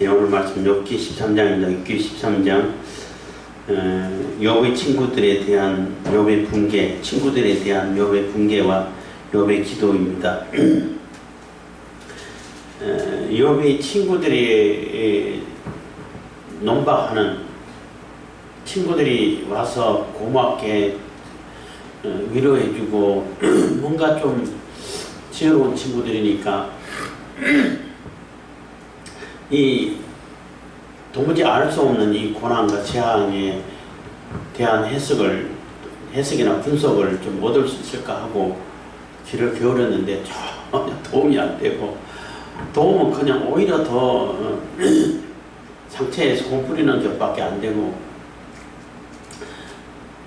예, 오늘 말씀 욥기 13장입니다. 욥기 13장 욥의 친구들에 대한 욥의 붕괴, 친구들에 대한 욥의 붕괴와 욥의 기도입니다. 욥의 친구들이 논박하는 친구들이 와서 고맙게 위로해주고 뭔가 좀 지혜로운 친구들이니까 이 도무지 알 수 없는 이 고난과 재앙에 대한 해석이나 분석을 좀 얻을 수 있을까 하고 귀를 기울였는데 전혀 도움이 안 되고, 도움은 그냥 오히려 더 상처에 소금 뿌리는 것밖에 안 되고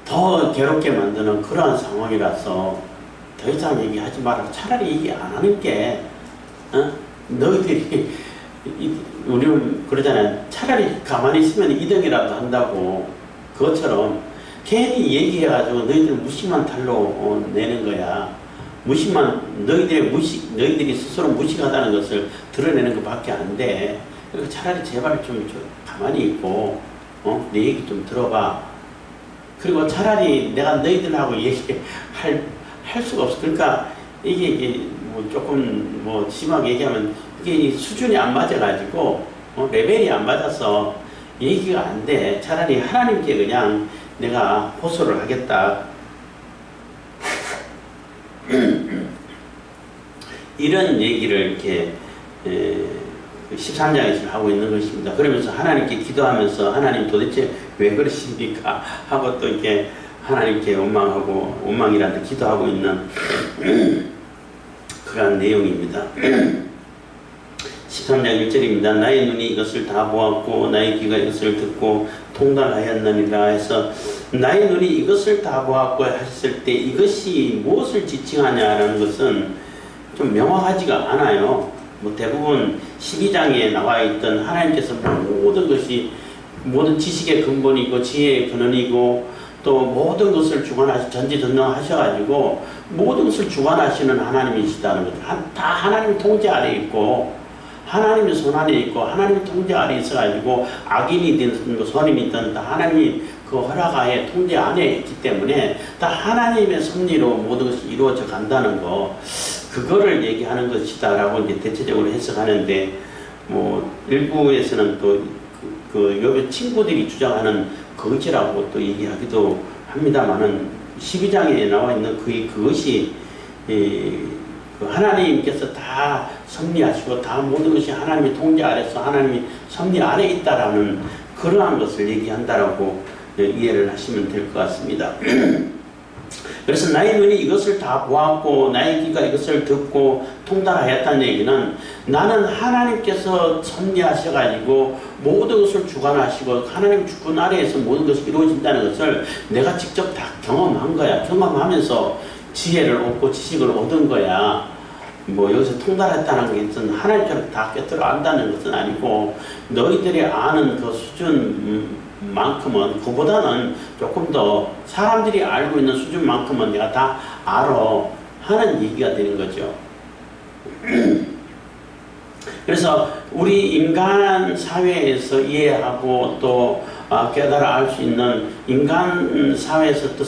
더 괴롭게 만드는 그러한 상황이라서 더 이상 얘기하지 말고 차라리 얘기 안 하는 게 너희들이 우리는 그러잖아요. 차라리 가만히 있으면 이득이라도 한다고. 그것처럼 괜히 얘기해가지고 너희들 무심한 탈로 내는 거야. 너희들이 스스로 무식하다는 것을 드러내는 것밖에 안 돼. 그러니까 차라리 제발 좀 가만히 있고 내 얘기 좀 들어봐. 그리고 차라리 내가 너희들하고 얘기할 수가 없어. 그러니까 이게 뭐 조금 뭐 심하게 얘기하면 이게 수준이 안 맞아가지고 레벨이 안 맞아서 얘기가 안 돼. 차라리 하나님께 그냥 내가 호소를 하겠다. 이런 얘기를 이렇게 13장에서 하고 있는 것입니다. 그러면서 하나님께 기도하면서 하나님 도대체 왜 그러십니까? 하고 또 이렇게 하나님께 원망이라도 기도하고 있는 그러한 내용입니다. 13장 1절입니다. 나의 눈이 이것을 다 보았고 나의 귀가 이것을 듣고 통달하였느니라 해서, 나의 눈이 이것을 다 보았고 했을 때 이것이 무엇을 지칭하냐라는 것은 좀 명확하지가 않아요. 뭐 대부분 12장에 나와 있던 하나님께서 모든 것이 모든 지식의 근본이고 지혜의 근원이고 또 모든 것을 전지전능하셔가지고 모든 것을 주관하시는 하나님이시다는 것. 다 하나님 통제 아래 있고 하나님의 손 안에 있고 하나님의 통제 아래 있어가지고 악인이든 선임이든 다 하나님이 그 허락하에 통제 안에 있기 때문에 다 하나님의 섭리로 모든 것이 이루어져 간다는 거, 그거를 얘기하는 것이다 라고 이제 대체적으로 해석하는데, 뭐 일부에서는 또 그 욥의 친구들이 주장하는 그것이라고 또 얘기하기도 합니다만은 12장에 나와 있는 그것이 하나님께서 다 섭리하시고 다 모든 것이 하나님의 통제 아래서 하나님이 섭리 아래 있다라는 그러한 것을 얘기한다라고 이해를 하시면 될 것 같습니다. 그래서 나의 눈이 이것을 다 보았고 나의 귀가 이것을 듣고 통달하였다는 얘기는, 나는 하나님께서 섭리하셔가지고 모든 것을 주관하시고 하나님 주권 아래에서 모든 것이 이루어진다는 것을 내가 직접 다 경험한 거야. 경험하면서 지혜를 얻고 지식을 얻은 거야. 뭐 여기서 통달했다는 것은 하나님처럼 다 꿰뚫어 안다는 것은 아니고, 너희들이 아는 그 수준만큼은 그보다는 조금 더 사람들이 알고 있는 수준만큼은 내가 다 알아 하는 얘기가 되는 거죠. 그래서 우리 인간 사회에서 이해하고 또 깨달아 알 수 있는 인간 사회에서 또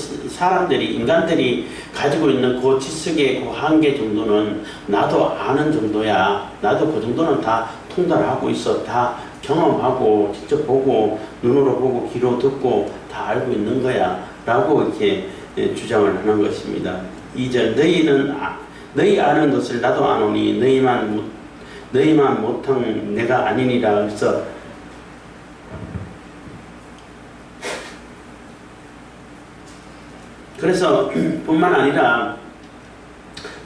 인간들이 가지고 있는 그 지식의 그 한계 정도는 나도 아는 정도야. 나도 그 정도는 다 통달하고 있어. 다 경험하고 직접 보고 눈으로 보고 귀로 듣고 다 알고 있는 거야 라고 이렇게 주장을 하는 것입니다. 2절, 너희 아는 것을 나도 아노니 너희만 못한 내가 아니니라. 그래서 뿐만 아니라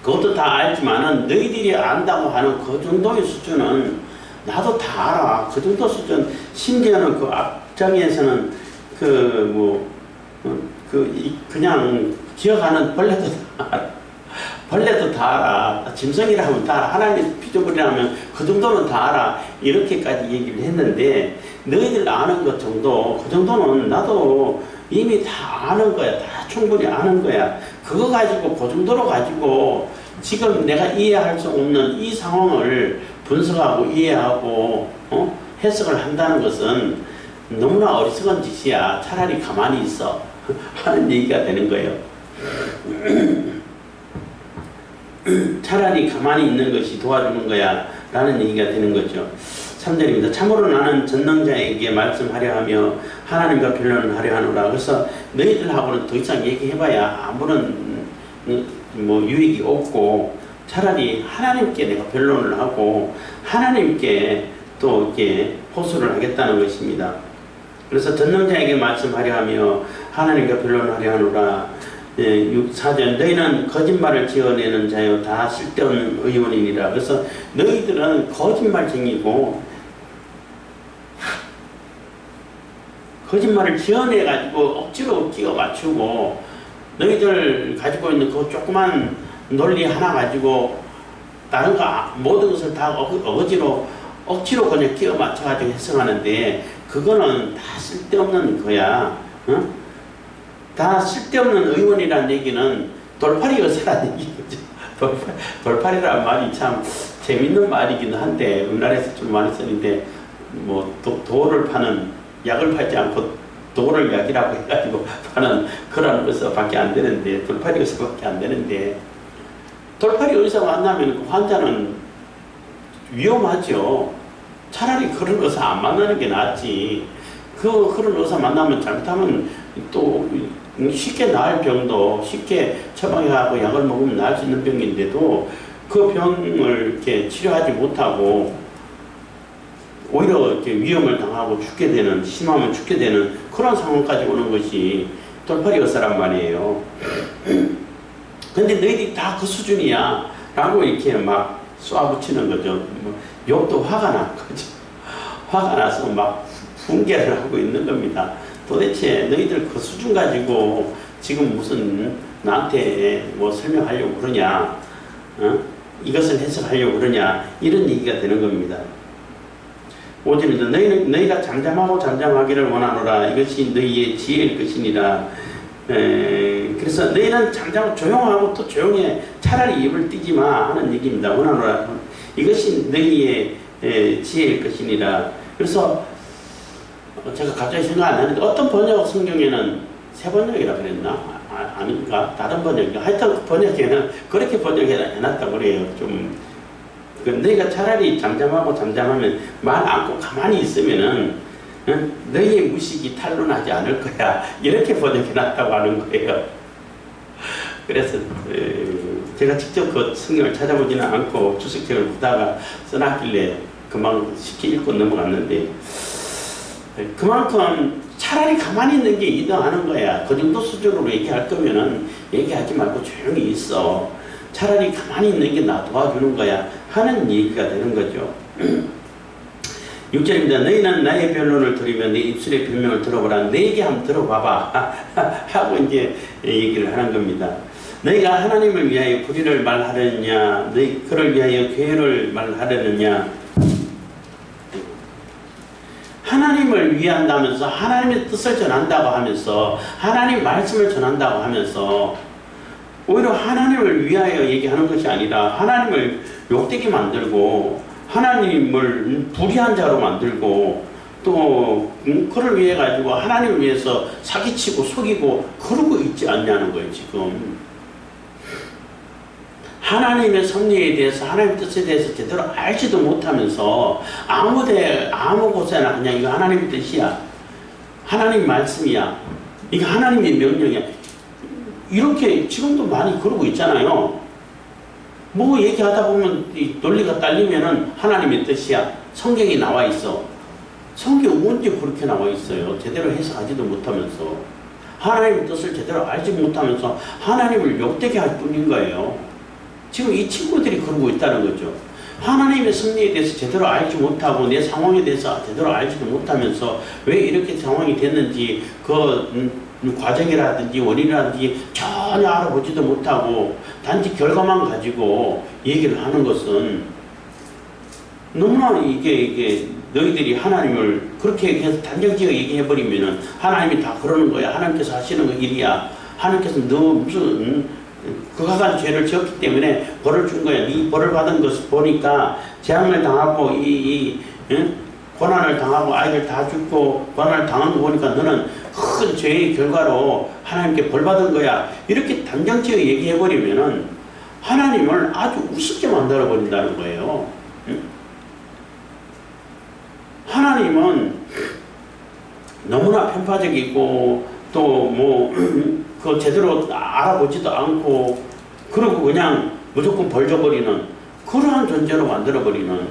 그것도 다 알지만은 너희들이 안다고 하는 그 정도의 수준은 나도 다 알아. 그 정도 수준, 심지어는 그 앞장에서는 그냥 기어가는 벌레도 다 알아. 벌레도 다 알아. 짐승이라 하면 다 알아. 하나님 피조물이라 하면 그 정도는 다 알아. 이렇게까지 얘기를 했는데, 너희들 아는 것 정도, 그 정도는 나도 이미 다 아는 거야. 다 충분히 아는 거야. 그거 가지고 그 정도로 가지고 지금 내가 이해할 수 없는 이 상황을 분석하고 이해하고 해석을 한다는 것은 너무나 어리석은 짓이야. 차라리 가만히 있어 하는 얘기가 되는 거예요. 차라리 가만히 있는 것이 도와주는 거야 라는 얘기가 되는 거죠. 3절입니다. 참으로 나는 전능자에게 말씀하려 하며 하나님과 변론을 하려 하노라. 그래서 너희들하고는 더 이상 얘기해봐야 아무런 뭐 유익이 없고 차라리 하나님께 내가 변론을 하고 하나님께 또 이렇게 호소를 하겠다는 것입니다. 그래서 전능자에게 말씀하려 하며 하나님과 변론을 하려 하노라. 4절 너희는 거짓말을 지어내는 자여 다 쓸데없는 의원이니라. 그래서 너희들은 거짓말쟁이고 거짓말을 지어내가지고 억지로 끼워 맞추고 너희들 가지고 있는 그 조그만 논리 하나 가지고 다른 거 모든 것을 다 억지로 그냥 끼워 맞춰가지고 해석하는데 그거는 다 쓸데없는 거야. 어? 다 쓸데없는 의원이라는 얘기는 돌팔이 의사라는 얘기죠. 돌팔이라는 말이 참 재밌는 말이긴 한데 우리나라에서 좀 많이 쓰는데 뭐 도를 파는 약을 팔지 않고 도를 약이라고 해가지고 파는 그런 의사밖에 안 되는데 돌팔이 의사밖에 안 되는데 돌팔이 의사 만나면 그 환자는 위험하죠. 차라리 그런 의사 안 만나는 게 낫지. 그런 의사 만나면 잘못하면 또 쉽게 나을 병도 쉽게 처방해가고 약을 먹으면 나을 수 있는 병인데도 그 병을 이렇게 치료하지 못하고 오히려 이렇게 위험을 당하고 죽게 되는, 심하면 죽게 되는 그런 상황까지 오는 것이 돌팔이 의사란 말이에요. 근데 너희들이 다 그 수준이야 라고 이렇게 막 쏘아붙이는 거죠. 욕도 화가 난 거죠. 화가 나서 막 분개를 하고 있는 겁니다. 도대체 너희들 그 수준 가지고 지금 무슨 나한테 뭐 설명하려고 그러냐, 어? 이것을 해석하려고 그러냐, 이런 얘기가 되는 겁니다. 5절입니다. 너희가 잠잠하고 잠잠하기를 원하노라. 이것이 너희의 지혜일 것이니라. 그래서 너희는 잠잠하고 조용하고 또 조용해. 차라리 입을 띄지 마 하는 얘기입니다. 원하노라. 이것이 너희의 지혜일 것이니라. 그래서 제가 갑자기 생각 안 나는데 어떤 번역 성경에는 새 번역이라 그랬나? 아닌가? 다른 번역이 하여튼 그 번역에는 그렇게 번역해놨다고 그래요. 좀 너희가 차라리 잠잠하고 잠잠하면 말 않고 가만히 있으면은 너희의 무식이 탄로나지 않을 거야. 이렇게 번역해놨다고 하는 거예요. 그래서 제가 직접 그 성경을 찾아보지는 않고 주석책을 보다가 써놨길래 금방 쉽게 읽고 넘어갔는데 그만큼 차라리 가만히 있는 게 이등하는 거야. 그 정도 수준으로 얘기할 거면은 얘기하지 말고 조용히 있어. 차라리 가만히 있는 게 나 도와주는 거야 하는 얘기가 되는 거죠. 6절입니다. 너희는 나의 변론을 들으면 내 입술의 변명을 들어보라. 내 얘기 한번 들어봐봐 하고 이제 얘기를 하는 겁니다. 너희가 하나님을 위하여 불의를 말하려느냐, 너희 그를 위하여 괴를 말하려느냐. 하나님을 위한다면서 하나님의 뜻을 전한다고 하면서 하나님 말씀을 전한다고 하면서 오히려 하나님을 위하여 얘기하는 것이 아니라 하나님을 욕되게 만들고 하나님을 불의한 자로 만들고 또 그를 위해 가지고 하나님을 위해서 사기치고 속이고 그러고 있지 않냐는 거예요. 지금 하나님의 섭리에 대해서 하나님의 뜻에 대해서 제대로 알지도 못하면서 아무 곳에나 그냥 이거 하나님의 뜻이야, 하나님 말씀이야, 이거 하나님의 명령이야, 이렇게 지금도 많이 그러고 있잖아요. 뭐 얘기하다 보면 이 논리가 딸리면은 하나님의 뜻이야. 성경이 나와 있어. 성경 언제 그렇게 나와 있어요? 제대로 해석하지도 못하면서 하나님의 뜻을 제대로 알지 못하면서 하나님을 욕되게 할 뿐인 거예요. 지금 이 친구들이 그러고 있다는 거죠. 하나님의 섭리에 대해서 제대로 알지 못하고 내 상황에 대해서 제대로 알지도 못하면서 왜 이렇게 상황이 됐는지 그 과정이라든지 원인이라든지 전혀 알아보지도 못하고 단지 결과만 가지고 얘기를 하는 것은 너무나 이게 너희들이 하나님을 그렇게 얘기해서 단정지어 얘기해버리면은 하나님이 다 그러는 거야. 하나님께서 하시는 그 일이야. 하나님께서 너 무슨 극악한 죄를 지었기 때문에 벌을 준 거야. 네 벌을 받은 것을 보니까 재앙을 당하고 고난을 당하고 아이들 다 죽고 고난을 당한 거 보니까 너는 큰 죄의 결과로 하나님께 벌 받은 거야. 이렇게 단정지어 얘기해버리면은 하나님을 아주 우습게 만들어 버린다는 거예요. 하나님은 너무나 편파적이고 또 뭐 그 제대로 알아보지도 않고 그러고 그냥 무조건 벌 줘버리는 그러한 존재로 만들어 버리는,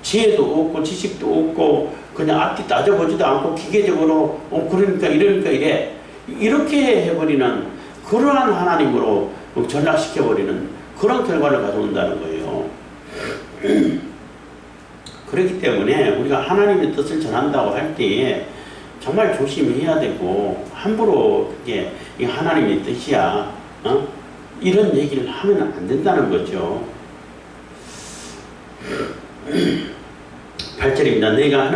지혜도 없고 지식도 없고 그냥 앞뒤 따져보지도 않고 기계적으로 그러니까 이러니까 이래 이렇게 해버리는 그러한 하나님으로 전락시켜버리는 그런 결과를 가져온다는 거예요. 그렇기 때문에 우리가 하나님의 뜻을 전한다고 할 때에 정말 조심해야 되고, 함부로 이게 하나님의 뜻이야 이런 얘기를 하면 안 된다는 거죠. 8절입니다. 너희가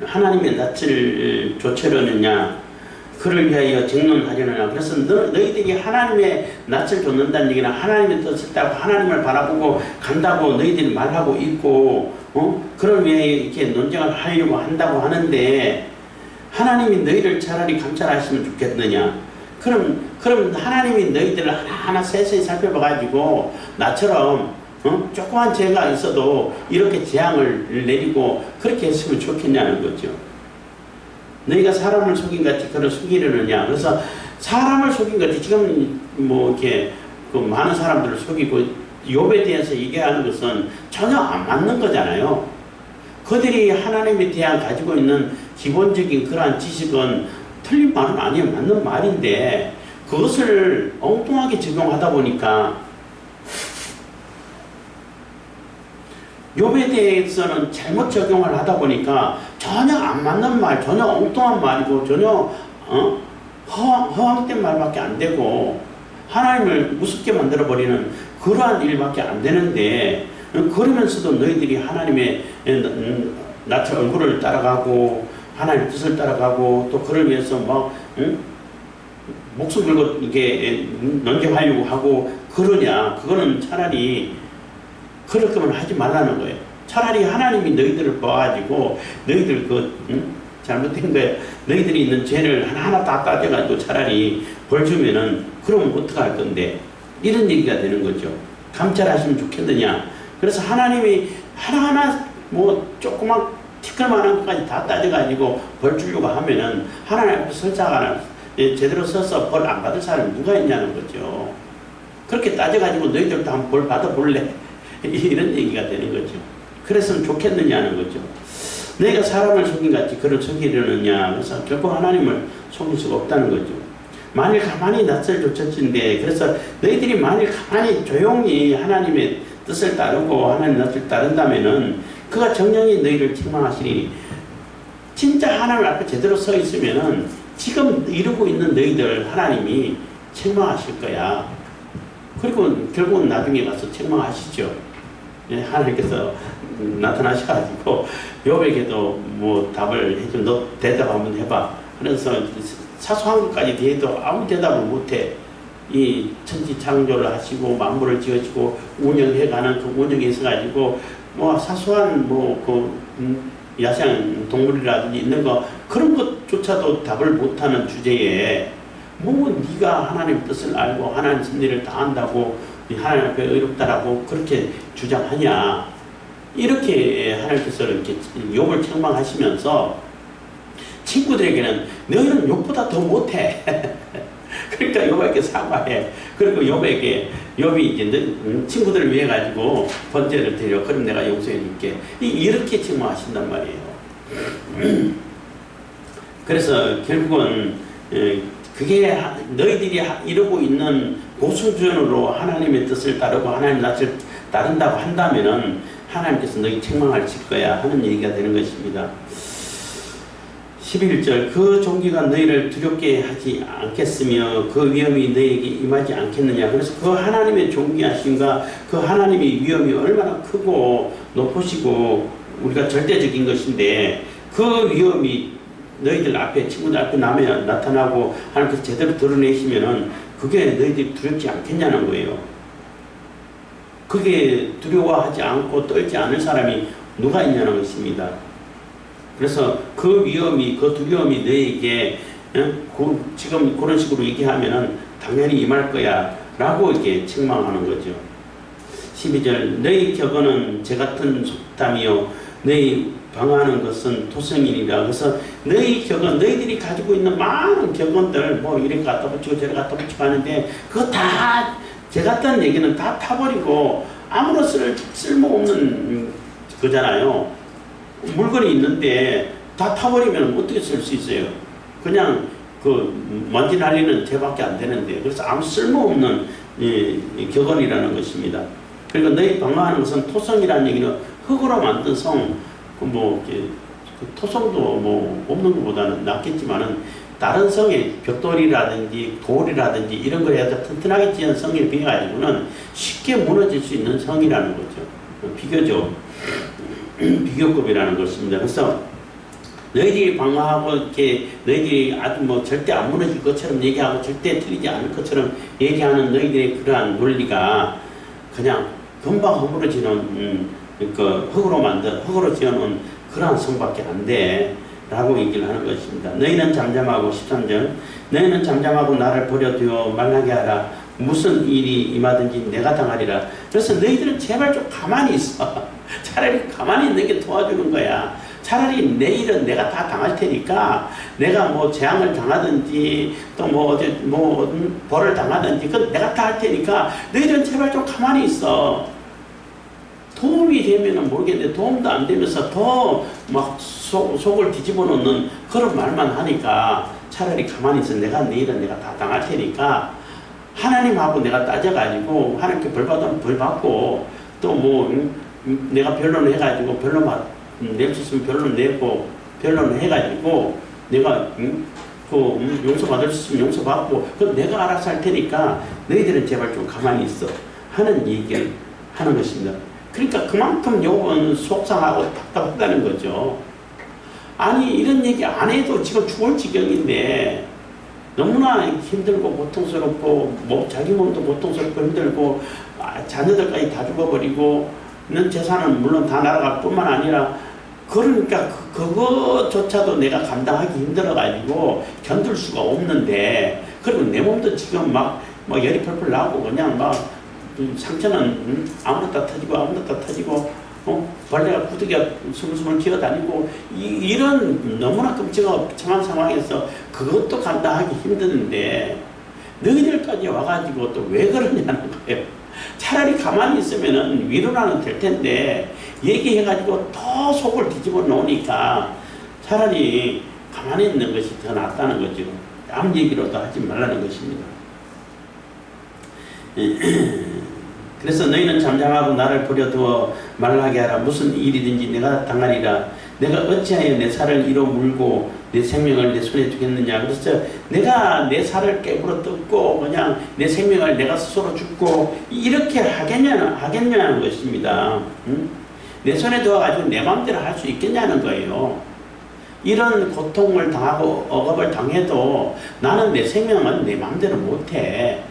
하나님의 낯을 좇으려느냐, 그를 위하여 쟁론하려느냐. 그래서 너희들이 하나님의 낯을 좇는다는 얘기는 하나님의 뜻을 따고 하나님을 바라보고 간다고 너희들이 말하고 있고 그를 위하여 이렇게 논쟁을 하려고 한다고 하는데, 하나님이 너희를 차라리 감찰하시면 좋겠느냐. 그럼 하나님이 너희들을 하나하나 세세히 살펴봐가지고 나처럼 조그만 죄가 있어도 이렇게 재앙을 내리고 그렇게 했으면 좋겠냐는 거죠. 너희가 사람을 속인 같이 그를 속이려느냐. 그래서 사람을 속인 같이 지금 뭐 이렇게 그 많은 사람들을 속이고 욥에 대해서 얘기하는 것은 전혀 안 맞는 거잖아요. 그들이 하나님에 대한 가지고 있는 기본적인 그러한 지식은 틀린 말은 아니에요. 맞는 말인데 그것을 엉뚱하게 적용하다 보니까 욥에 대해서는 잘못 적용을 하다 보니까 전혀 안 맞는 말, 전혀 엉뚱한 말이고 전혀 허황된 말밖에 안 되고 하나님을 우습게 만들어버리는 그러한 일밖에 안 되는데, 그러면서도 너희들이 하나님의 낯을 얼굴을 따라가고 하나님의 뜻을 따라가고 또 그를 위해서 목숨 걸고 이게 논쟁하려고 하고 그러냐. 그거는 차라리 그럴 거면 하지 말라는 거예요. 차라리 하나님이 너희들을 봐가지고 너희들 잘못된 거에 너희들이 있는 죄를 하나하나 다 따져가지고 차라리 벌 주면은 그러면 어떡할 건데, 이런 얘기가 되는 거죠. 감찰하시면 좋겠느냐. 그래서 하나님이 하나하나 뭐 조그만 티끌만한 것까지 다 따져가지고 벌 주려고 하면은 하나님 앞에 설자가 제대로 서서 벌 안 받을 사람이 누가 있냐는 거죠. 그렇게 따져가지고 너희들도 한번 벌 받아볼래? 이런 얘기가 되는 거죠. 그랬으면 좋겠느냐는 거죠. 너희가 사람을 속인 같이 그를 속이려느냐. 그래서 결국 하나님을 속일 수가 없다는 거죠. 만일 가만히 낯을 좇으신데, 그래서 너희들이 만일 가만히 조용히 하나님의 뜻을 따르고 하나님 낯을 따른다면은 그가 정령이 너희를 책망하시니, 진짜 하나님 앞에 제대로 서 있으면은 지금 이루고 있는 너희들 하나님이 책망하실 거야. 그리고 결국은 나중에 가서 책망하시죠. 하나님께서 나타나셔가지고 욥에게도 뭐 답을 해줘. 너 대답 한번 해봐. 그래서 사소한 것까지 대해도 아무 대답을 못해. 이 천지 창조를 하시고 만물을 지으시고 운영해가는 그 운영에 있어가지고 뭐 사소한 야생 동물이라든지 있는 거 그런 것조차도 답을 못하는 주제에 뭐 네가 하나님 뜻을 알고 하나님 섭리를 다 안다고 하나님 앞에 의롭다라고 그렇게 주장하냐. 이렇게 하나님께서 이렇게 욥을 책망하시면서 친구들에게는 너희는 욥보다 더 못해. 그러니까 욥에게 사과해. 그리고 욥이 이제 친구들을 위해 가지고 번제를 드려. 그럼 내가 용서해 줄게. 이렇게 책망하신단 말이에요. 그래서 결국은 그게 너희들이 이루고 있는 그 수준으로 하나님의 뜻을 따르고 하나님 낯을 따른다고 한다면은 하나님께서 너희 책망하실 거야 하는 얘기가 되는 것입니다. 11절 그 종기가 너희를 두렵게 하지 않겠으며 그 위험이 너희에게 임하지 않겠느냐. 그래서 그 하나님의 존귀하심과 그 하나님의 위험이 얼마나 크고 높으시고 우리가 절대적인 것인데, 그 위험이 너희들 앞에 친구들 앞에 나타나고 하나님께서 제대로 드러내시면은 그게 너희들이 두렵지 않겠냐는 거예요. 그게 두려워하지 않고 떨지 않을 사람이 누가 있냐는 것입니다. 그래서 그 위험이, 그 두려움이 너에게 지금 그런 식으로 얘기하면은 당연히 임할 거야 라고 이렇게 책망하는 거죠. 12절 너희 격언은 제 같은 속담이요 너희 방어하는 것은 토성이니라. 그래서 너희 격언, 너희들이 가지고 있는 많은 격언들 뭐 이렇게 갖다 붙이고 저렇게 갖다 붙이고 하는데 그거 다 제 같다는 얘기는 다 타버리고 아무런 쓸모없는 거잖아요. 물건이 있는데 다 타버리면 어떻게 쓸 수 있어요? 그냥 그 먼지 날리는 죄밖에 안 되는데, 그래서 아무 쓸모없는 격언이라는 것입니다. 그러니까 너희 방어하는 것은 토성이라는 얘기는 흙으로 만든 성, 뭐 토성도 뭐 없는 것보다는 낫겠지만은 다른 성의 벽돌이라든지 돌이라든지 이런 걸 해서 튼튼하게 지은 성에 비해 가지고는 쉽게 무너질 수 있는 성이라는 거죠. 비교적 비교급이라는 것입니다. 그래서 너희들이 방어하고 이렇게 너희들이 아주 뭐 절대 안 무너질 것처럼 얘기하고 절대 틀리지 않을 것처럼 얘기하는 너희들의 그러한 논리가 그냥 금방 허물어지는 그 흙으로 지어놓은 그러한 성밖에 안 돼 라고 얘기를 하는 것입니다. 너희는 잠잠하고 13절 너희는 잠잠하고 나를 버려두어 말하게 하라. 무슨 일이 임하든지 내가 당하리라. 그래서 너희들은 제발 좀 가만히 있어. 차라리 가만히 있는 게 도와주는 거야. 차라리 내일은 내가 다 당할 테니까 내가 뭐 재앙을 당하든지 또 뭐 어디 뭐 벌을 당하든지 그건 내가 다 할 테니까 너희들은 제발 좀 가만히 있어. 도움이 되면은 모르겠는데 도움도 안 되면서 더 막 속을 뒤집어 놓는 그런 말만 하니까 차라리 가만히 있어. 내일은 내가 다 당할 테니까 하나님하고 내가 따져가지고 하나님께 벌 받으면 벌 받고 또 뭐 내가 변론을 해가지고 낼 수 있으면 변론 내고 변론을 해가지고 내가 용서받을 수 있으면 용서받고 그럼 내가 알아서 할 테니까 너희들은 제발 좀 가만히 있어 하는 얘기를 하는 것입니다. 그러니까 그만큼 욥은 속상하고 답답하다는 거죠. 아니 이런 얘기 안 해도 지금 죽을 지경인데 너무나 힘들고 고통스럽고 뭐 자기 몸도 고통스럽고 힘들고 자녀들까지 다 죽어버리고 있는 재산은 물론 다 날아갈 뿐만 아니라 그러니까 그거조차도 내가 감당하기 힘들어가지고 견딜 수가 없는데 그리고 내 몸도 지금 막 열이 펄펄 나고 그냥 막 상처는 아무렇다 터지고 벌레가 구더기가 스물스물 기어다니고 이런 너무나 끔찍한 상황에서 그것도 감당하기 힘드는데 너희들까지 와가지고 또 왜 그러냐는 거예요. 차라리 가만히 있으면은 위로라는 될 텐데 얘기해가지고 더 속을 뒤집어 놓으니까 차라리 가만히 있는 것이 더 낫다는 거죠. 아무 얘기로도 하지 말라는 것입니다. 그래서 너희는 잠잠하고 나를 버려두어 말하게 하라. 무슨 일이든지 내가 당하리라. 내가 어찌하여 내 살을 이로 물고 내 생명을 내 손에 두겠느냐. 그래서 내가 내 살을 깨물어 뜯고 그냥 내 생명을 내가 스스로 죽고 이렇게 하겠냐는 것입니다. 내 손에 두어가지고 내 마음대로 할 수 있겠냐는 거예요. 이런 고통을 당하고 억압을 당해도 나는 내 생명은 내 마음대로 못해.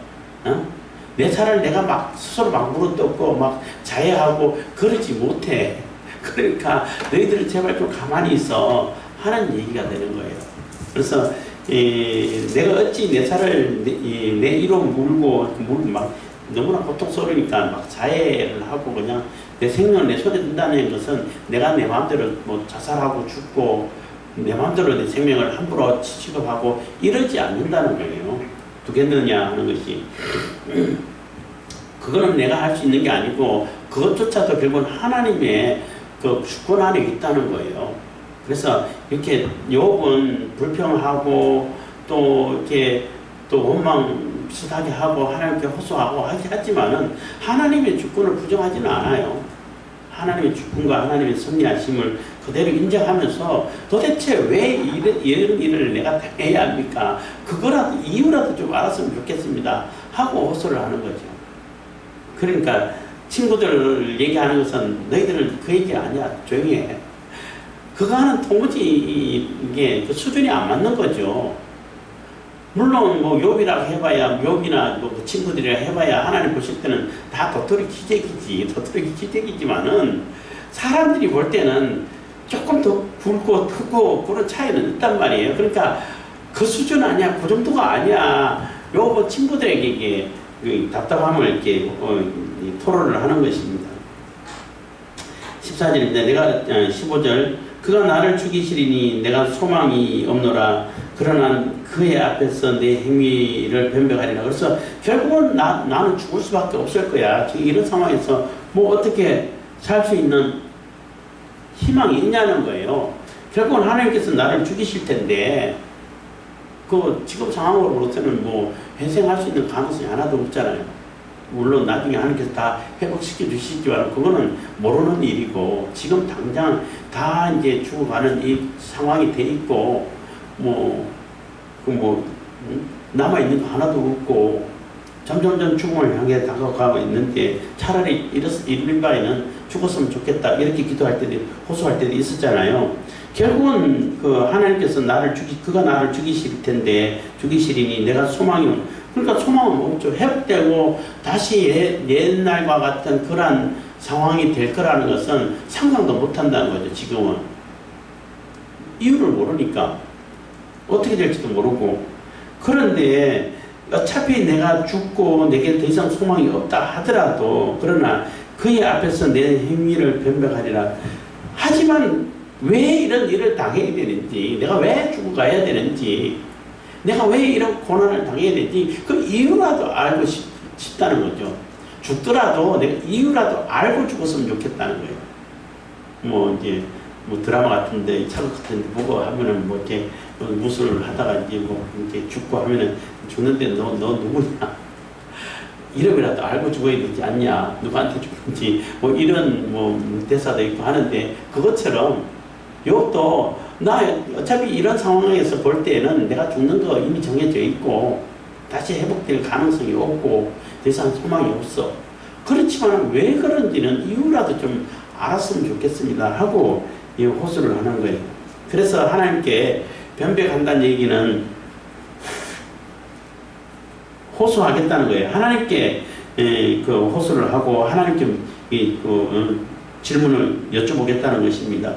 내 살을 내가 막 스스로 막 물어뜯고 막 자해하고 그러지 못해. 그러니까 너희들은 제발 좀 가만히 있어 하는 얘기가 되는 거예요. 그래서 내가 어찌 내 살을 내 이로 물고 막 너무나 고통스러우니까 막 자해를 하고 그냥 내 생명을 내 손에 든다는 것은 내가 내 마음대로 뭐 자살하고 죽고 내 마음대로 내 생명을 함부로 취급하고 이러지 않는다는 거예요. 두겠느냐 하는 것이 그거는 내가 할 수 있는 게 아니고 그것조차도 결국은 하나님의 그 주권 안에 있다는 거예요. 그래서 이렇게 욥은 불평하고 또 이렇게 또 원망 비슷하게 하고 하나님께 호소하고 하지만은 하나님의 주권을 부정하지는 않아요. 하나님의 주권과 하나님의 섭리하심을 그대로 인정하면서 도대체 왜 이런 일을 내가 해야 합니까? 그거라도 이유라도 좀 알았으면 좋겠습니다 하고 호소를 하는 거죠. 그러니까 친구들 얘기하는 것은 너희들은 그 얘기 아니야. 조용히 해. 그거는 도무지 이게 그 수준이 안 맞는 거죠. 물론 뭐 욥이라고 해봐야 욥이나 뭐 친구들이라 해봐야 하나님 보실 때는 다 도토리 기적이지만은 사람들이 볼 때는 조금 더 굵고 크고 그런 차이는 있단 말이에요. 그러니까 그 수준 아니야, 그 정도가 아니야. 요거 친구들에게 이게 답답함을 이렇게 토론을 하는 것입니다. 14절입니다. 내가 15절 그가 나를 죽이시리니 내가 소망이 없노라. 그러나 그의 앞에서 내 행위를 변명하리라. 그래서 결국은 나는 죽을 수밖에 없을 거야. 지금 이런 상황에서 뭐 어떻게 살 수 있는 희망이 있냐는 거예요. 결국은 하나님께서 나를 죽이실 텐데 그 지금 상황으로서는 뭐 회생할 수 있는 가능성이 하나도 없잖아요. 물론 나중에 하나님께서 다 회복시켜 주시지만 그거는 모르는 일이고 지금 당장 다 이제 죽어가는 이 상황이 돼 있고 남아있는 거 하나도 없고 점점점 죽음을 향해 다가가고 있는데 차라리 이럴 바에는 죽었으면 좋겠다 이렇게 기도할 때도 호소할 때도 있었잖아요. 결국은 그 하나님께서 그가 나를 죽이실 텐데 죽이시리니 내가 소망이 그러니까 소망은 없죠. 회복되고 다시 옛날과 같은 그런 상황이 될 거라는 것은 상상도 못 한다는 거죠. 지금은 이유를 모르니까 어떻게 될지도 모르고 그런데 어차피 내가 죽고 내게 더 이상 소망이 없다 하더라도 그러나 그의 앞에서 내 행위를 변명하리라. 하지만 왜 이런 일을 당해야 되는지 내가 왜 죽어가야 되는지 내가 왜 이런 고난을 당해야 되는지 그 이유라도 알고 싶다는 거죠. 죽더라도 내가 이유라도 알고 죽었으면 좋겠다는 거예요. 뭐 이제 드라마 같은데 차극 같은데 보고 하면은 뭐 이렇게 무술을 하다가 이제 뭐 이렇게 죽고 하면은 죽는데 너 누구냐 이름이라도 알고 죽어야 되지 않냐 누구한테 죽는지 뭐 이런 뭐 대사도 있고 하는데 그것처럼 이것도 나 어차피 이런 상황에서 볼 때는 내가 죽는 거 이미 정해져 있고 다시 회복될 가능성이 없고 더 이상 소망이 없어. 그렇지만 왜 그런지는 이유라도 좀 알았으면 좋겠습니다 하고 이 호소를 하는 거예요. 그래서 하나님께 변백한다는 얘기는 호소하겠다는 거예요. 하나님께 그 호소를 하고 하나님께 질문을 여쭤보겠다는 것입니다.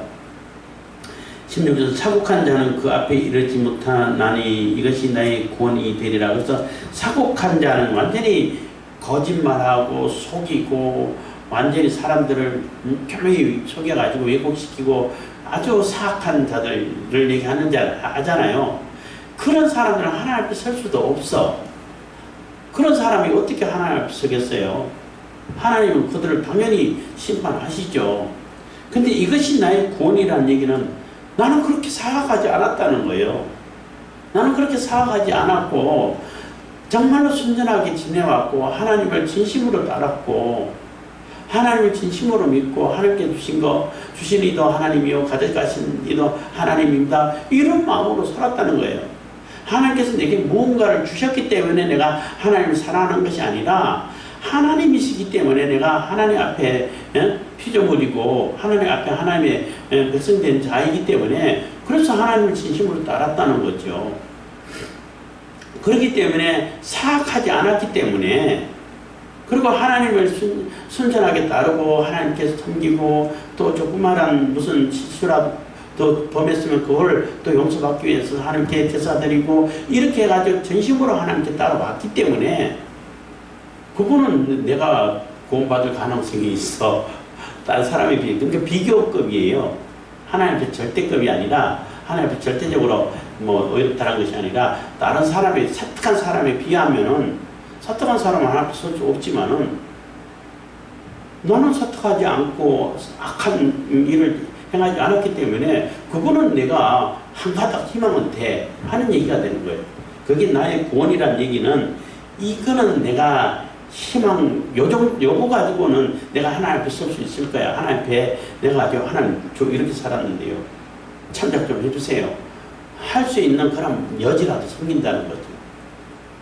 16절 사곡한 자는 그 앞에 이르지 못하나니 이것이 나의 구원이 되리라. 그래서 사곡한 자는 완전히 거짓말하고 속이고 완전히 사람들을 교묘히 속여가지고 왜곡시키고 아주 사악한 자들을 얘기하는 자 하잖아요. 그런 사람들은 하나님 앞에 설 수도 없어. 그런 사람이 어떻게 하나님 앞에 서겠어요? 하나님은 그들을 당연히 심판하시죠. 근데 이것이 나의 구원이라는 얘기는 나는 그렇게 사악하지 않았다는 거예요. 나는 그렇게 사악하지 않았고 정말로 순전하게 지내왔고 하나님을 진심으로 따랐고 하나님을 진심으로 믿고 하나님께 주신 이도 하나님이요 가져가신 이도 하나님입니다. 이런 마음으로 살았다는 거예요. 하나님께서 내게 무언가를 주셨기 때문에 내가 하나님을 사랑하는 것이 아니라 하나님이시기 때문에 내가 하나님 앞에 피조물이고 하나님 앞에 하나님의 백성된 자이기 때문에 그래서 하나님을 진심으로 따랐다는 거죠. 그렇기 때문에 사악하지 않았기 때문에 그리고 하나님을 순전하게 따르고 하나님께서 섬기고 또 조그마한 무슨 실수라도 또 범했으면 그걸 또 용서받기 위해서 하나님께 제사드리고 이렇게 해가지고 전심으로 하나님께 따라왔기 때문에 그거는 내가 구원받을 가능성이 있어. 다른 사람에 비해. 그러니까 비교급이에요. 하나님 앞에 절대급이 아니라 하나님 앞에 절대적으로 뭐 어렵다는 것이 아니라 다른 사람의 사특한 사람에 비하면은 사특한 사람은 하나님 앞에 설 수 없지만은 너는 사특하지 않고 악한 일을 행하지 않았기 때문에 그거는 내가 한가닥 희망은 돼 하는 얘기가 되는 거예요. 그게 나의 구원이라는 얘기는 이거는 내가 희망 요거 가지고는 내가 하나님 앞에 설 수 있을 거야. 하나님 앞에 내가 하나님 이렇게 살았는데요. 참작 좀 해주세요. 할 수 있는 그런 여지라도 생긴다는 거죠.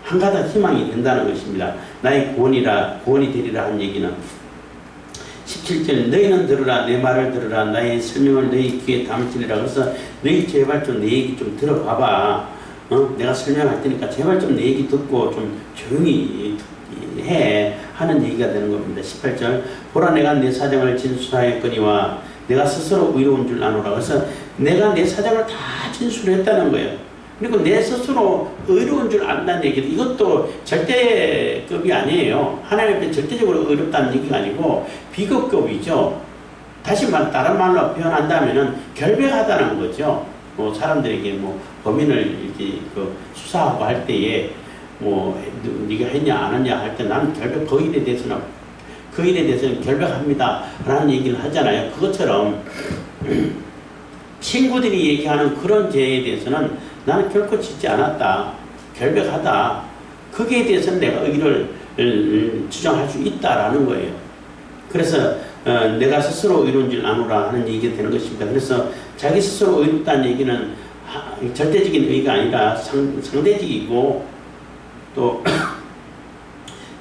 한가닥 희망이 된다는 것입니다. 나의 구원이 되리라 한 얘기는 17절 너희는 들으라 내 말을 들으라 나의 설명을 너희 귀에 담으시리라. 그래서 너희 제발 좀 내 얘기 좀 들어봐봐. 내가 설명할 테니까 제발 좀 내 얘기 듣고 좀 조용히 해 하는 얘기가 되는 겁니다. 18절 보라 내가 내 사정을 진술하였거니와 내가 스스로 의로운 줄 아노라. 그래서 내가 내 사정을 다 진술했다는 거예요. 그리고 내 스스로 의로운 줄 안다는 얘기도 이것도 절대급이 아니에요. 하나님 앞에 절대적으로 의롭다는 얘기가 아니고 비급급이죠. 다시 다른 말로 표현한다면은 결백하다는 거죠. 뭐 사람들에게 뭐 범인을 이렇게 수사하고 할 때에 뭐 네가 했냐 안 했냐 할 때 나는 결백 그 일에 대해서는 결백합니다 라는 얘기를 하잖아요. 그것처럼 친구들이 얘기하는 그런 죄에 대해서는 나는 결코 짓지 않았다, 결백하다, 거기에 대해서는 내가 의를 주장할 수 있다라는 거예요. 그래서 내가 스스로 의로운 줄 아노라 하는 얘기가 되는 것입니다. 그래서 자기 스스로 의롭다는 얘기는 절대적인 의의가 아니라 상대적이고 또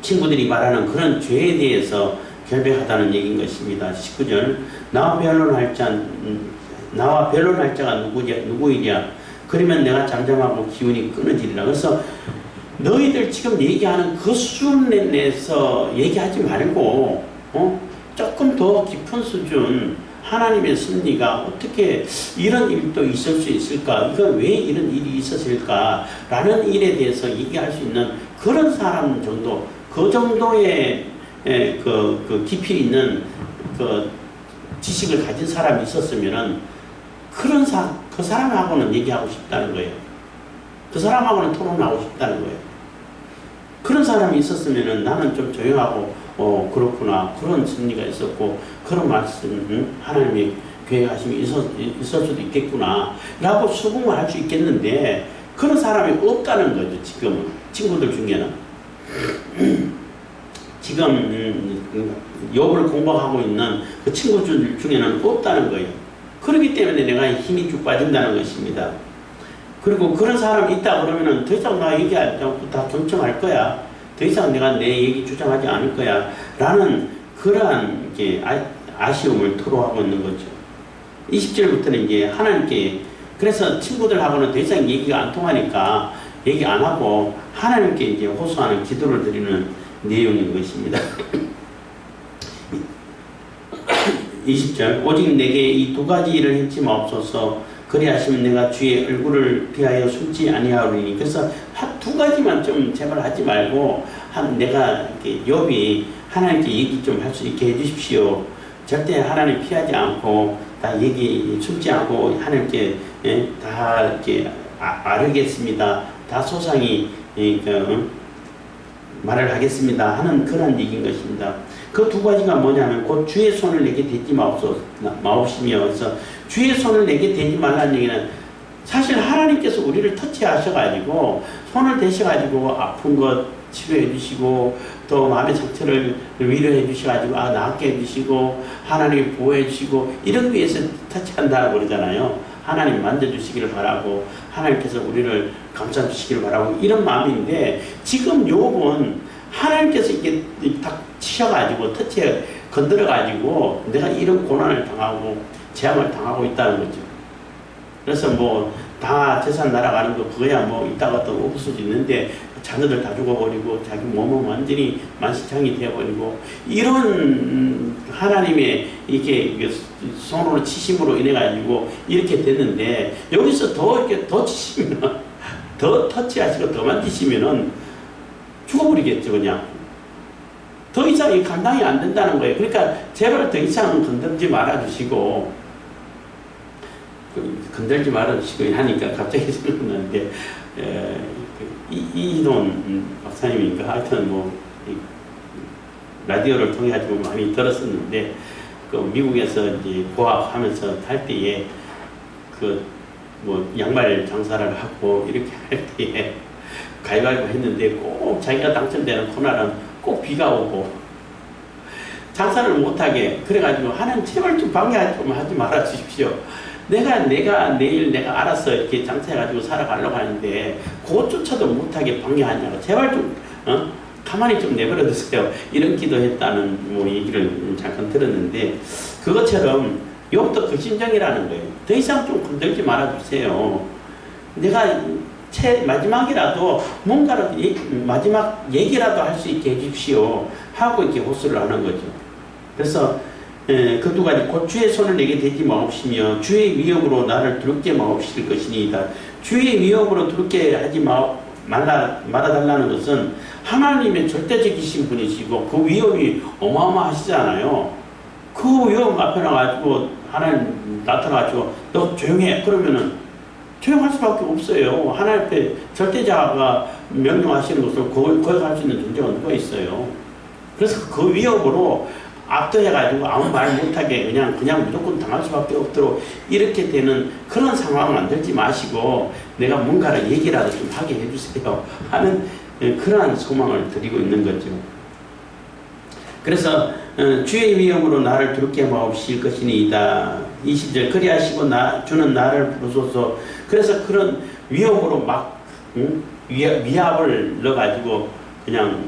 친구들이 말하는 그런 죄에 대해서 결백하다는 얘기인 것입니다. 19절 나와 변론할 자가 누구이랴. 그러면 내가 잠잠하고 기운이 끊어지리라. 그래서 너희들 지금 얘기하는 그 수준 내에서 얘기하지 말고 조금 더 깊은 수준, 하나님의 섭리가 어떻게 이런 일도 있을 수 있을까? 이건 왜 이런 일이 있었을까? 라는 일에 대해서 얘기할 수 있는 그런 사람 정도, 그 정도의 그 깊이 있는 그 지식을 가진 사람이 있었으면은 그 사람하고는 얘기하고 싶다는 거예요. 그 사람하고는 토론하고 싶다는 거예요. 그런 사람이 있었으면은 나는 좀 조용하고 그렇구나, 그런 심리가 있었고 그런 말씀 하나님의 계획하심이 있을 수도 있겠구나 라고 수긍을 할 수 있겠는데 그런 사람이 없다는 거죠. 지금은 친구들 중에는 지금 욥을 공부하고 있는 그 친구들 중에는 없다는 거예요. 그렇기 때문에 내가 힘이 쭉 빠진다는 것입니다. 그리고 그런 사람이 있다 그러면은 더 이상 나 얘기하지 않고 다 경청할 거야. 더 이상 내가 내 얘기 주장하지 않을 거야. 라는 그러한 이제 아쉬움을 토로하고 있는 거죠. 20절부터는 이제 하나님께, 그래서 친구들하고는 더 이상 얘기가 안 통하니까 얘기 안 하고 하나님께 이제 호소하는 기도를 드리는 내용인 것입니다. 20절 오직 내게 이 두 가지 일을 했지 마옵소서. 그리하시면 내가 주의 얼굴을 피하여 숨지 아니하오리니. 그래서 한 두 가지만 좀 제발 하지 말고 내가 이렇게 욥이 하나님께 얘기 좀 할 수 있게 해주십시오. 절대 하나님 피하지 않고 다 얘기 숨지 않고 하나님께 다 이렇게 아뢰겠습니다. 다 소상히 말을 하겠습니다 하는 그런 얘기인 것입니다. 그 두 가지가 뭐냐면 곧 주의 손을 내게 대지 마옵시며, 그래서 주의 손을 내게 대지 말라는 얘기는 사실 하나님께서 우리를 터치하셔가지고 손을 대셔가지고 아픈 것 치료해 주시고 또 마음의 상처를 위로해 주셔가지고 낫게 해주시고 하나님 보호해 주시고 이런 위해서 터치한다고 그러잖아요. 하나님 만져주시기를 바라고 하나님께서 우리를 감싸주시기를 바라고 이런 마음인데 지금 욥은 하나님께서 이게 딱 치셔가지고 터치해 건드려가지고 내가 이런 고난을 당하고 재앙을 당하고 있다는 거죠. 그래서 뭐 다 재산 날아가는 거 그거야 뭐 이따가 또 없을 수 있는데 자녀들 다 죽어버리고 자기 몸은 완전히 만신창이 되어버리고 이런 하나님의 이렇게 손으로 치심으로 인해 가지고 이렇게 됐는데 여기서 더 이렇게 더 치시면 더 터치하시고 더 만지시면은 죽어버리겠죠. 그냥 더 이상 이 감당이 안 된다는 거예요. 그러니까 제발 더 이상 건들지 말아주시고 건들지 말아주시고 하니까 갑자기 생각나는데 이희돈 박사님인가 하여튼 뭐 라디오를 통해 가지고 많이 들었었는데 그 미국에서 이제 고학하면서 할 때에 그 뭐 양말 장사를 하고 이렇게 할 때에 가위바위보 했는데 꼭 자기가 당첨되는 코너는 꼭 비가 오고 장사를 못하게 그래가지고 하나님 제발 좀 방해 좀 하지 말아 주십시오. 내가 내일 내가 알아서 이렇게 장사해가지고 살아가려고 하는데 그것조차도 못하게 방해하냐고 제발 좀 가만히 좀 내버려 두세요. 이런 기도했다는 뭐 얘기를 잠깐 들었는데 그것처럼 욥도 그 심정이라는 거예요. 더 이상 좀 건들지 말아 주세요. 내가 마지막이라도 뭔가라도 마지막 얘기라도 할 수 있게 해주십시오 하고 이렇게 호소를 하는 거죠. 그래서 그 두 가지, 곧 주의 손을 내게 대지 마옵시며 주의 위협으로 나를 두렵게 마옵실 것이니이다. 주의 위협으로 두렵게 하지 말아달라는 것은 하나님의 절대적이신 분이시고 그 위협이 어마어마하시잖아요. 그 위협 앞에 나가지고 하나님 나타나가지고 너 조용해 그러면은 조용할 수밖에 없어요. 하나님 앞에 절대자가 명령하시는 것을 거역할 수 있는 존재가 누가 있어요. 그래서 그 위협으로 압도해가지고 아무 말 못하게 그냥 무조건 당할 수밖에 없도록 이렇게 되는 그런 상황 만들지 마시고 내가 뭔가를 얘기라도 좀 하게 해주세요 하는 그러한 소망을 드리고 있는 거죠. 그래서 주의 위엄으로 나를 두렵게 마옵실 것이니이다. 20절 그리하시고 주는 나를 부르소서. 그래서 그런 위엄으로 막 위압을 넣어가지고 그냥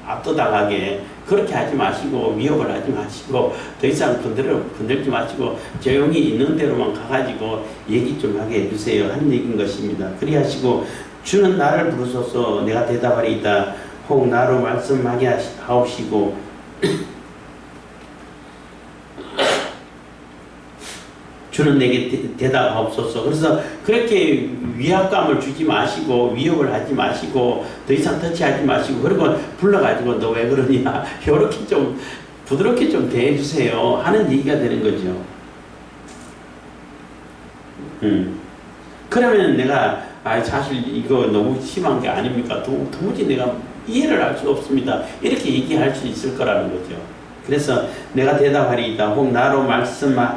압도당하게 그렇게 하지 마시고 위협을 하지 마시고 더 이상 건들지 마시고 조용히 있는 대로만 가가지고 얘기 좀 하게 해주세요 하는 얘기인 것입니다. 그리하시고 주는 나를 부르소서 내가 대답하리이다. 혹 나로 말씀하게 하옵시고 주는 내게 대답하옵소서. 그래서 그렇게 위압감을 주지 마시고 위협을 하지 마시고 더 이상 터치하지 마시고 그리고 불러가지고 너 왜 그러냐 이렇게 좀 부드럽게 좀 대해주세요 하는 얘기가 되는 거죠. 그러면 내가 사실 이거 너무 심한 게 아닙니까? 도무지 내가 이해를 할 수 없습니다. 이렇게 얘기할 수 있을 거라는 거죠. 그래서 내가 대답하리이다. 혹 나로 말씀하게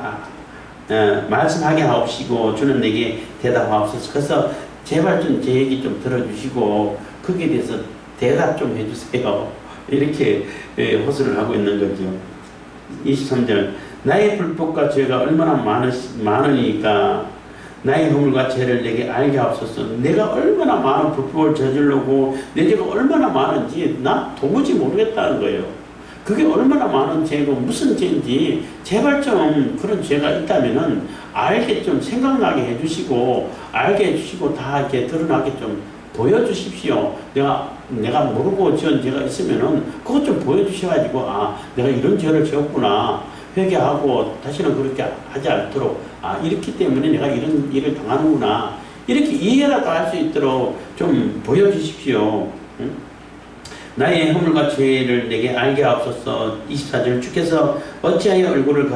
하옵시고 주는 내게 대답하옵소서. 그래서 제발 좀 제 얘기 좀 들어주시고 거기에 대해서 대답 좀 해주세요. 이렇게 호소를 하고 있는 거죠. 23절 나의 불법과 죄가 얼마나 많으니까 나의 허물과 죄를 내게 알게 하옵소서. 내가 얼마나 많은 불법을 저지르고 내 죄가 얼마나 많은지 나 도무지 모르겠다는 거예요. 그게 얼마나 많은 죄고 무슨 죄인지 제발 좀 그런 죄가 있다면은 알게 좀 생각나게 해주시고 알게 해주시고 다 이렇게 드러나게 좀 보여주십시오. 내가 모르고 지은 죄가 있으면은 그것 좀 보여주셔가지고 내가 이런 죄를 지었구나 회개하고 다시는 그렇게 하지 않도록 이렇기 때문에 내가 이런 일을 당하는구나 이렇게 이해라도 할 수 있도록 좀 보여주십시오. 응? 나의 허물과 죄를 내게 알게 하옵소서. 24절 주께서 어찌하여 얼굴을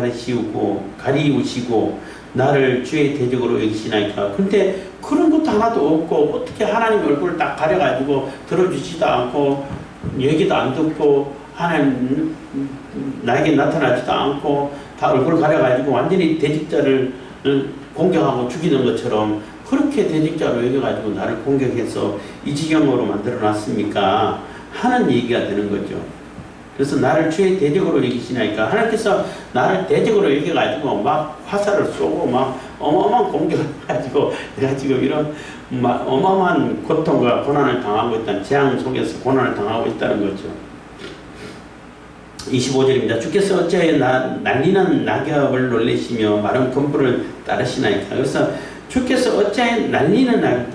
가리우시고 나를 주의 대적으로 여기시나이까. 근데 그런 것도 하나도 없고 어떻게 하나님 얼굴을 딱 가려가지고 들어주지도 않고 얘기도 안 듣고 하나님 나에게 나타나지도 않고 다 얼굴 가려가지고 완전히 대직자를 공격하고 죽이는 것처럼 그렇게 대직자로 여겨가지고 나를 공격해서 이 지경으로 만들어 놨습니까 하는 얘기가 되는 거죠. 그래서 나를 주의 대적으로 여기시나이까. 하나님께서 나를 대적으로 여겨가지고 막 화살을 쏘고 막 어마어마한 공격을 해가지고 내가 지금 이런 어마어마한 고통과 고난을 당하고 있다는 재앙 속에서 고난을 당하고 있다는 거죠. 25절입니다. 주께서 어찌하여 날리는 낙엽을 놀리시며 마른 검불을 따르시나이까. 그래서 주께서 어찌하여 날리는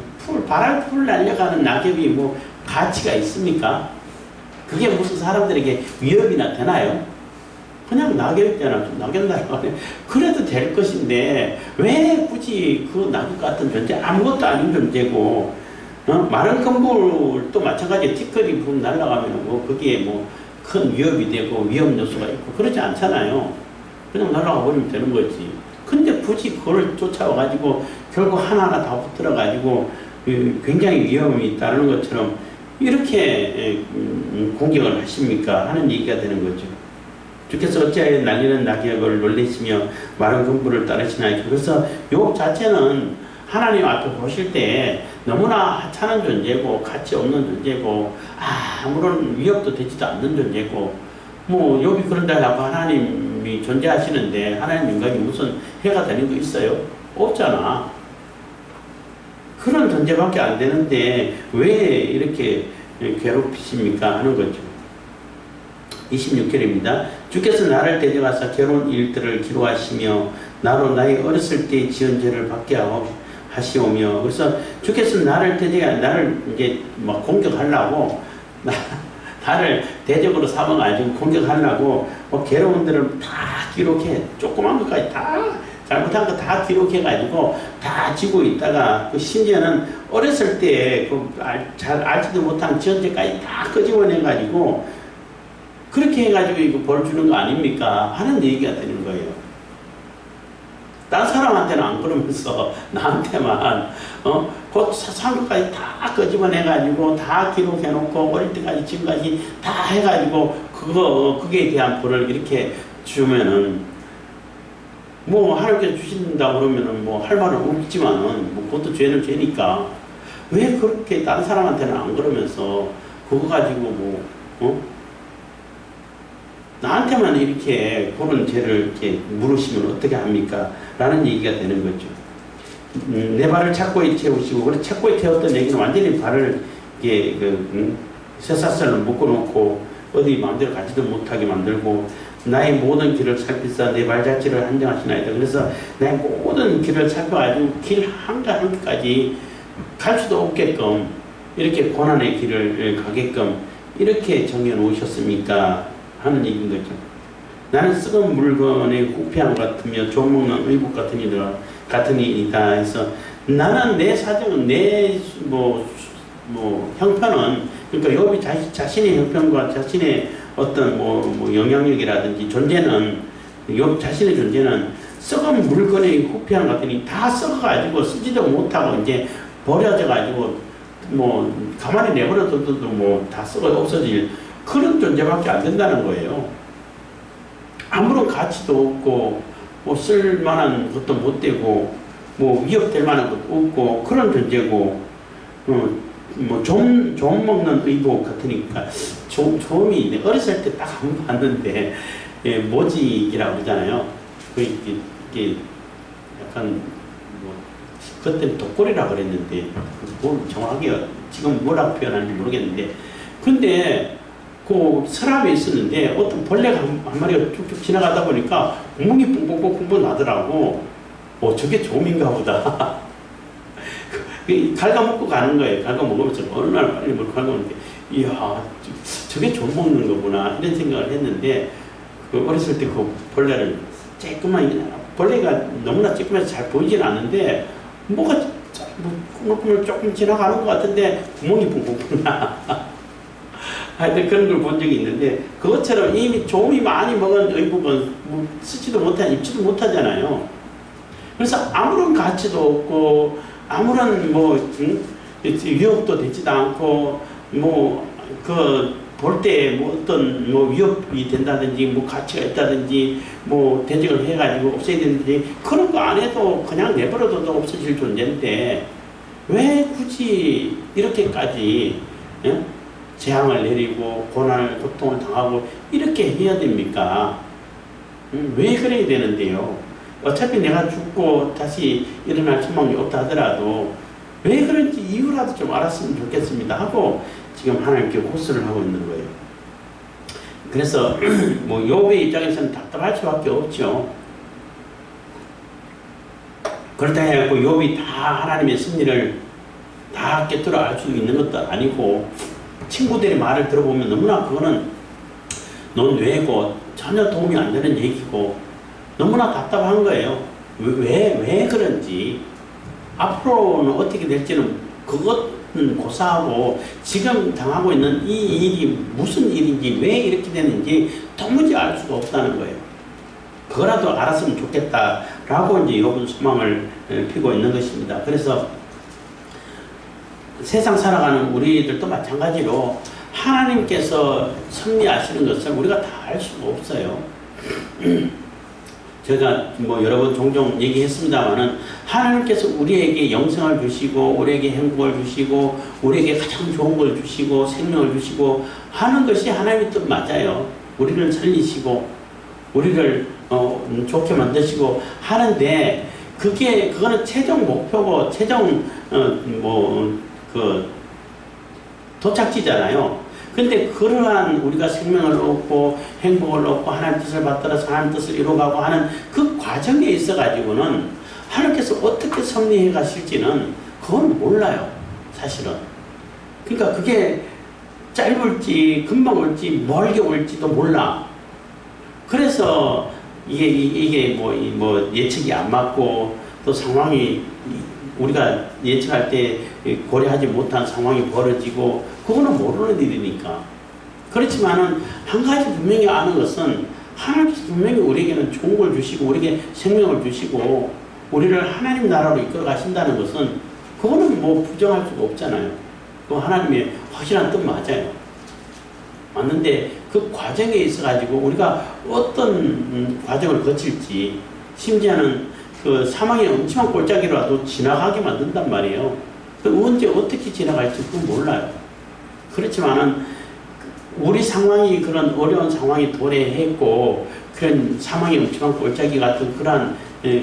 바람풀 날려가는 낙엽이 뭐 가치가 있습니까? 그게 무슨 사람들에게 위협이나 되나요? 그냥 낙엽이잖아. 낙엽 날아가네. 그래도 될 것인데 왜 굳이 그 낙엽 같은 존재 아무것도 아닌 존재고 마른 검불도 마찬가지로 티끌이 붕 날아가면 뭐 거기에 뭐 큰 위협이 되고 위험 요소가 있고 그러지 않잖아요. 그냥 날아가 버리면 되는 거지. 근데 굳이 그걸 쫓아와가지고 결국 하나하나 다 붙들어가지고 굉장히 위험이 따르는 것처럼 이렇게 공격을 하십니까? 하는 얘기가 되는 거죠. 주께서 어찌하여 날리는 낙엽을 놀리시며 마른 검불을 따르시나이까. 그래서 욥 자체는 하나님 앞에 보실 때 너무나 하찮은 존재고 가치 없는 존재고 아무런 위협도 되지도 않는 존재고 뭐 욥이 그런다 하고 하나님이 존재하시는데 하나님 인간이 무슨 해가 되는 거 있어요? 없잖아. 그런 존재밖에 안 되는데 왜 이렇게 괴롭히십니까? 하는 거죠. 26절입니다. 주께서 나를 데려가사 괴로운 일들을 기록하시며 나로 나의 어렸을 때 지은 죄를 받게 하시오며, 그래서 주께서 나를 이제 막 공격하려고, 나를 대적으로 삼아가지고 공격하려고, 괴로운 데를 다 기록해. 조그만 것까지 다, 잘못한 거 다 기록해가지고 다 지고 있다가, 심지어는 어렸을 때 잘 알지도 못한 전제까지 다 끄집어내가지고, 그렇게 해가지고 이거 벌 주는 거 아닙니까? 하는 얘기가 되는 거예요. 딴 사람한테는 안 그러면서 나한테만 곧 상급까지 다 끄집어내가지고 다 기록해놓고 어릴 때까지 지금까지 다 해가지고 그게 대한 벌을 이렇게 주면은 뭐 하나님께서 주신다 그러면은 뭐 할 말은 없지만은 뭐 그것도 죄는 죄니까 왜 그렇게 다른 사람한테는 안 그러면서 그거 가지고 나한테만 이렇게 그런 죄를 이렇게 물으시면 어떻게 합니까? 라는 얘기가 되는 거죠. 내 발을 착고에 태우시고, 그래, 착고에 태웠던 얘기는 완전히 발을 이게 쇠사슬로 묶어놓고 어디 마음대로 가지도 못하게 만들고, 나의 모든 길을 살피사 내 발자취를 한정하시나이다. 그래서 나의 모든 길을 살펴가지고 길 한가운데까지 갈 수도 없게끔 이렇게 고난의 길을 가게끔 이렇게 정해 놓으셨습니까? 하는 얘기인 거죠. 나는 썩은 물건의 후패함 같으며 조목난 의복 같은 이다 해서 나는 내 사정은 내 형편은 그러니까 욥이 자신의 형편과 자신의 어떤 영향력이라든지 존재는 욥 자신의 존재는 썩은 물건의 후패함 같으니 다 썩어가지고 쓰지도 못하고 이제 버려져가지고 가만히 내버려둬도 다 썩어 없어질 그런 존재밖에 안 된다는 거예요. 아무런 가치도 없고 쓸만한 것도 못 되고 위협될 만한 것도 없고 그런 존재고 좀 먹는 의복 같으니까 좀이 어렸을 때 딱 한 번 봤는데 모직이라고 그러잖아요. 이게 약간 그때 독골이라고 그랬는데 정확하게 지금 뭐라고 표현하는지 모르겠는데 근데 그 서랍에 있었는데 어떤 벌레가 한 마리가 쭉쭉 지나가다 보니까 구멍이 뿡뿡뿡뿡 나더라고. 저게 좀인가 보다. 갉아먹고 가는 거예요. 갉아먹으면서 얼마나 빨리 뭘 갉아먹는데 이야 저게 좀 먹는 거구나 이런 생각을 했는데 어렸을 때 그 벌레를 벌레가 너무나 쬐끔해서 잘 보이진 않는데 뭐가 꾸물꾸물 조금 지나가는 것 같은데 구멍이 뿡뿡뿡 나. 하여튼 그런 걸 본 적이 있는데 그것처럼 이미 좀이 많이 먹은 의복은 쓰지도 못하고 입지도 못하잖아요. 그래서 아무런 가치도 없고 아무런 위협도 되지도 않고 볼 때 어떤 위협이 된다든지 가치가 있다든지 대적을 해가지고 없애야 되는지 그런 거 안 해도 그냥 내버려둬도 없어질 존재인데 왜 굳이 이렇게까지 재앙을 내리고 고난을 고통을 당하고 이렇게 해야 됩니까? 왜 그래야 되는데요? 어차피 내가 죽고 다시 일어날 소망이 없다 하더라도 왜 그런지 이유라도 좀 알았으면 좋겠습니다 하고 지금 하나님께 호소를 하고 있는 거예요. 그래서 욥의 입장에서는 답답할 수밖에 없죠. 그렇다 해서 욥이 다 하나님의 섭리를 다 깨뜨려 알 수 있는 것도 아니고 친구들의 말을 들어보면 너무나 그거는 논외고 전혀 도움이 안 되는 얘기고 너무나 답답한 거예요. 왜 그런지 앞으로는 어떻게 될지는 그것은 고사하고 지금 당하고 있는 이 일이 무슨 일인지 왜 이렇게 되는지 도무지 알 수가 없다는 거예요. 그거라도 알았으면 좋겠다라고 이제 욥은 소망을 피고 있는 것입니다. 그래서 세상 살아가는 우리들도 마찬가지로 하나님께서 섭리하시는 것을 우리가 다 알 수가 없어요. 제가 여러 번 종종 얘기했습니다만은 하나님께서 우리에게 영생을 주시고 우리에게 행복을 주시고 우리에게 가장 좋은 걸 주시고 생명을 주시고 하는 것이 하나님의 뜻 맞아요. 우리를 살리시고 우리를 좋게 만드시고 하는데 그거는 최종 목표고 최종 도착지잖아요. 근데 그러한 우리가 생명을 얻고 행복을 얻고 하나님 뜻을 받들어서 하나님 뜻을 이루어가고 하는 그 과정에 있어 가지고는 하나님께서 어떻게 섭리해 가실지는 그건 몰라요, 사실은. 그러니까 그게 짧을지 금방 올지 멀게 올지도 몰라. 그래서 이게 뭐 예측이 안 맞고 또 상황이 우리가 예측할 때 고려하지 못한 상황이 벌어지고 그거는 모르는 일이니까. 그렇지만은 한 가지 분명히 아는 것은 하나님께서 분명히 우리에게는 좋은 걸 주시고 우리에게 생명을 주시고 우리를 하나님 나라로 이끌어 가신다는 것은 그거는 뭐 부정할 수가 없잖아요. 그 하나님의 확실한 뜻 맞아요. 맞는데 그 과정에 있어 가지고 우리가 어떤 과정을 거칠지 심지어는 그 사망의 엄청난 골짜기라도 지나가게 만든단 말이에요. 그 언제 어떻게 지나갈지 그건 몰라요. 그렇지만은 우리 상황이 그런 어려운 상황이 도래했고 그런 사망의 엄청난 골짜기 같은 그러한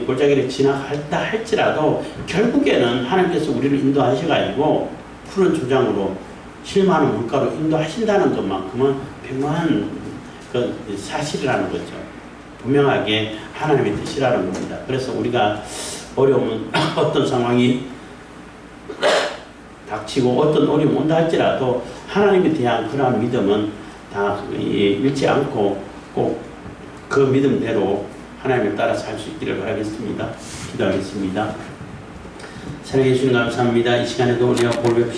골짜기를 지나갔다 할지라도 결국에는 하나님께서 우리를 인도하셔가지고 푸른 조장으로 실마는 물가로 인도하신다는 것만큼은 분명한 그 사실이라는 거죠. 분명하게 하나님의 뜻이라는 겁니다. 그래서 우리가 어려움은 어떤 상황이 닥치고 어떤 어려움이 온다 할지라도 하나님에 대한 그러한 믿음은 다 잃지 않고 꼭 그 믿음대로 하나님을 따라 살 수 있기를 바라겠습니다. 기도하겠습니다. 사랑해 주님 감사합니다. 이 시간에도 우리가 볼배